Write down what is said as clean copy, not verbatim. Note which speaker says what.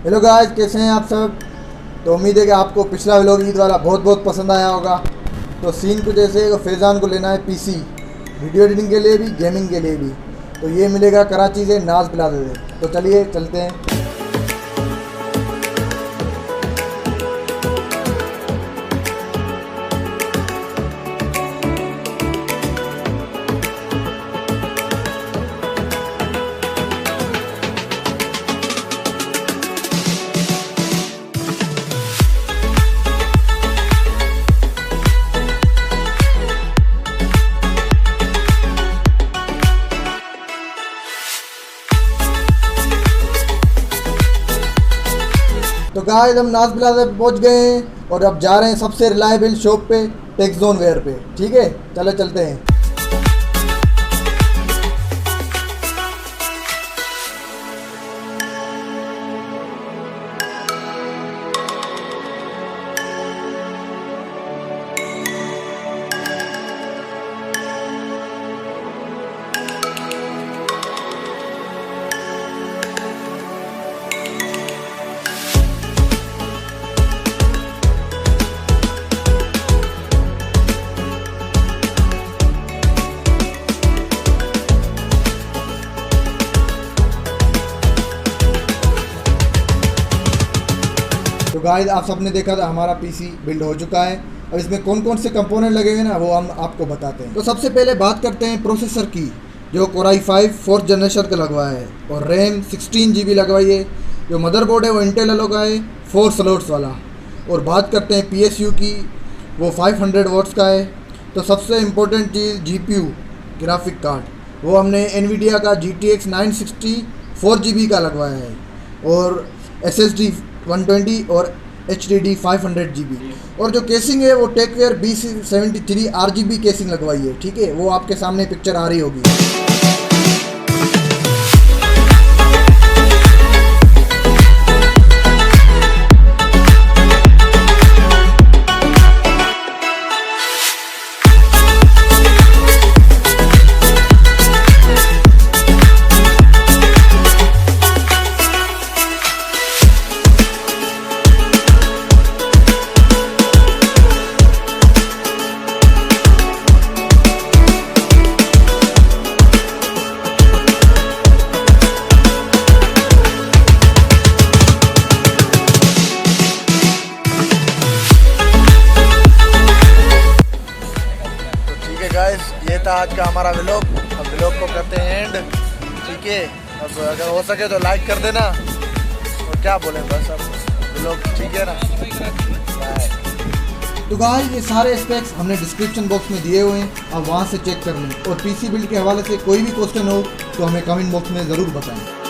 Speaker 1: Hello guys, कैसे हैं आप सब। तो उम्मीद है कि आपको पिछला व्लॉग ईद वाला बहुत बहुत पसंद आया होगा। तो सीन कुछ ऐसे है कि फैज़ान को लेना है पीसी, वीडियो एडिटिंग के लिए भी, गेमिंग के लिए भी। तो ये मिलेगा कराची से नाज प्लाजा से। तो चलिए चलते हैं। तो गाइस, हम नाज प्लाजा पे पहुंच गए हैं और अब जा रहे हैं सबसे रिलायबल शॉप पे, टेक्सजोन वेयर पे। ठीक है, चलो चलते हैं। तो गाइस, आप सबने देखा था हमारा पीसी बिल्ड हो चुका है। अब इसमें कौन कौन से कंपोनेंट लगेंगे ना, वो हम आपको बताते हैं। तो सबसे पहले बात करते हैं प्रोसेसर की, जो कोराई 5 4th जनरेशन का लगवाया है और रैम 16 GB लगवाई है। जो मदरबोर्ड है वो इंटेल का है, 4 स्लॉट्स वाला। और बात करते हैं PSU की, वो 500 वॉट्स का है। तो सबसे इम्पोर्टेंट चीज़ GPU, ग्राफिक कार्ड, वो हमने NVIDIA का GTX 960 4 GB का लगवाया है। और SSD 120 और HDD 500 GB। और जो केसिंग है वो टेकवेयर B73 RGB केसिंग लगवाई है। ठीक है, वो आपके सामने पिक्चर आ रही होगी।
Speaker 2: गाइस, ये था आज का हमारा व्लॉग। अब व्लॉग को करते हैं एंड। ठीक है, अब अगर हो सके तो लाइक कर देना। और क्या बोलें, बस अब व्लॉग ठीक है ना। बाय।
Speaker 1: तो गाइस, ये सारे स्पेक्स हमने डिस्क्रिप्शन बॉक्स में दिए हुए हैं, आप वहाँ से चेक कर लें। और पीसी बिल्ड के हवाले से कोई भी क्वेश्चन हो तो हमें कमेंट बॉक्स में ज़रूर बताएं।